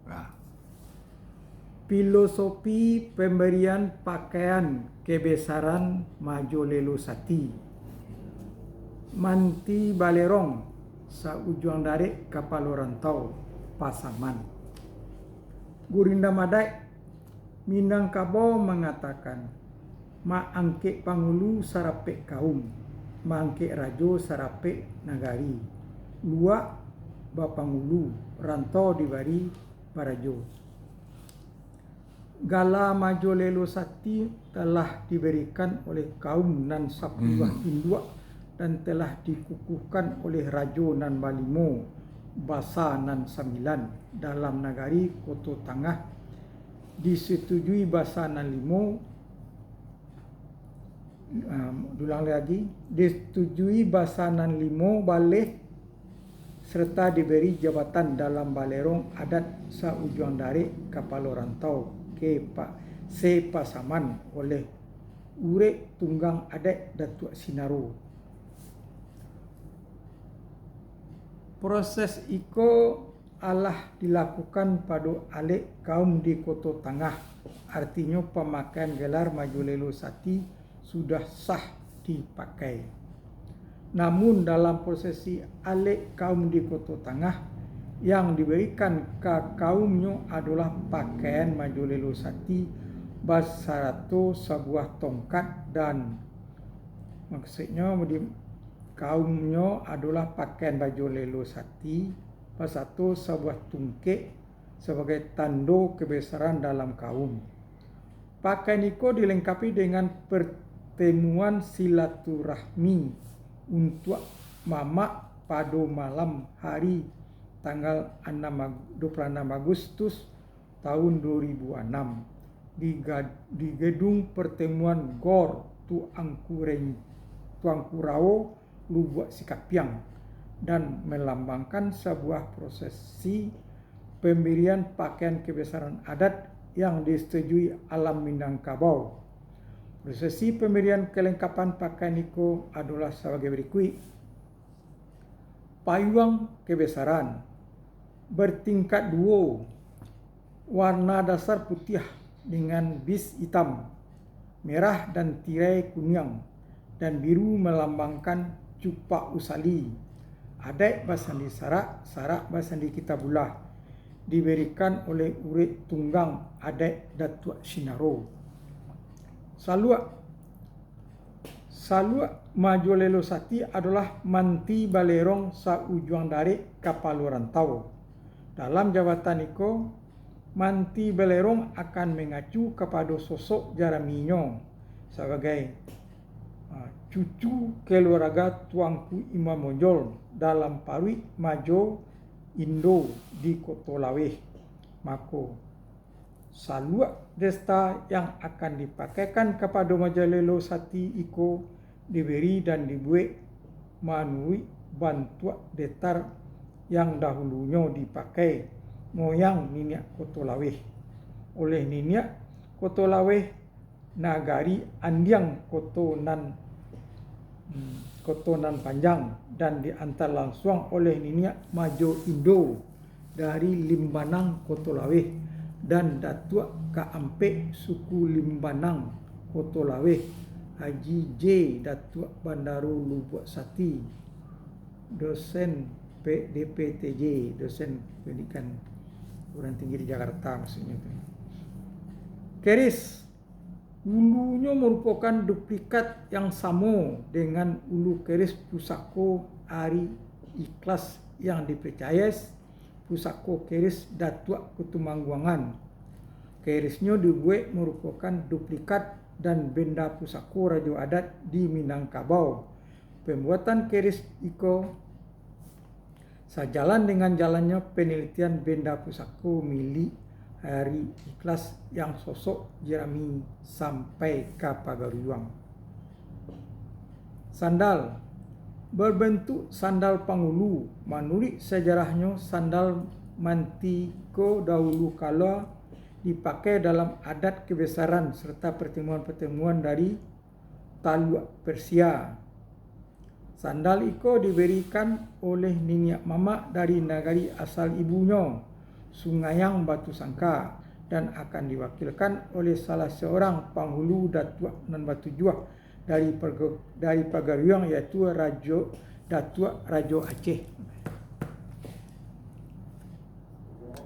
Nah, filosofi pemberian pakaian kebesaran Majolelo Sati. Manti balerong sa ujung dari kapal rantau Pasaman. Gurinda Madai Minangkabau mengatakan, maangke pangulu sarape kaum, maangke rajo sarape nagari. Lua bapangulu rantau dibari barajo. Gala Majolelo Sati telah diberikan oleh kaum nan sapuluh indua dan telah dikukuhkan oleh Rajo nan Balimo Basa nan 9 dalam nagari Koto Tangah, disetujui Basa nan 5 ulang lagi, disetujui Basa nan 5 baleh serta diberi jabatan dalam balerong adat sa ujung dari kapal rantau ke Pasaman oleh Ure Tunggang Adat Datuk Sinaro. Proses iko alah dilakukan pada alik kaum di Koto Tangah. Artinya pemakaian gelar Majolelo Sati sudah sah dipakai. Namun dalam prosesi alik kaum di Koto Tangah, yang diberikan ke kaumnya adalah pakaian Majolelo Sati basarato sebuah tongkat, dan maksudnya kaumnya adalah pakaian Majolelo Sati basarato sebuah tungkek sebagai tanda kebesaran dalam kaum. Pakaian itu dilengkapi dengan pertemuan silaturahmi untuk mamak pada malam hari tanggal 26 Agustus tahun 2006 di gedung pertemuan Gor Tuangkurao, Lubuk Sikapiang, dan melambangkan sebuah prosesi pemberian pakaian kebesaran adat yang disetujui alam Minangkabau. Prosesi pemberian kelengkapan pakaian itu adalah sebagai berikut. Payung kebesaran bertingkat 2, warna dasar putih dengan bis hitam, merah dan tirai kuning dan biru melambangkan cupak usali. Adat basandi sarak basandi Kitabulah, diberikan oleh Urip Tunggang Adat Datuk Sinaro. Saluak Majolelo Sati adalah manti balerong sa ujung dari kapal rantau. Dalam jabatan itu, manti balerong akan mengacu kepada sosok Jaraminyo sebagai cucu keluarga Tuanku Imam Monjol dalam Parwit Majo Indo di Koto Laweh. Maka saluak desta yang akan dipakaikan kepada Majolelo Sati itu diberi dan dibuat melalui bantuan datar yang dahulunya dipakai moyang Niniak Koto Laweh oleh Niniak Koto Laweh Nagari Andiang Koto nan Panjang, dan diantar langsung oleh Niniak Majo Indo dari Limbanang Koto Laweh dan Datuk Kaampek suku Limbanang Koto Laweh Haji J. Datuk Bandaro Lubuk Sati, dosen DPTJ, dosen pendidikan perguruan tinggi di Jakarta maksudnya itu. Keris ulunya merupakan duplikat yang sama dengan ulu keris pusako Ari Ikhlas yang dipercaya pusako keris Datuk Ketumangguangan. Kerisnya dibuat merupakan duplikat dan benda pusako Rajo Adat di Minangkabau. Pembuatan keris itu sejalan dengan jalannya penelitian benda pusako milik Hari Ikhlas yang sosok Jerami sampai ke Pagaruang. Sandal berbentuk sandal pangulu. Menurut sejarahnya, sandal mantiko dahulu kala dipakai dalam adat kebesaran serta pertemuan-pertemuan dari Taluk Persia. Sandal itu diberikan oleh Niniak Mamak dari negari asal ibunya Sungayang Batu Sangka dan akan diwakilkan oleh salah seorang penghulu Datuk nan Batu Juah dari Pagariuang, iaitu Datuk Rajo Aceh.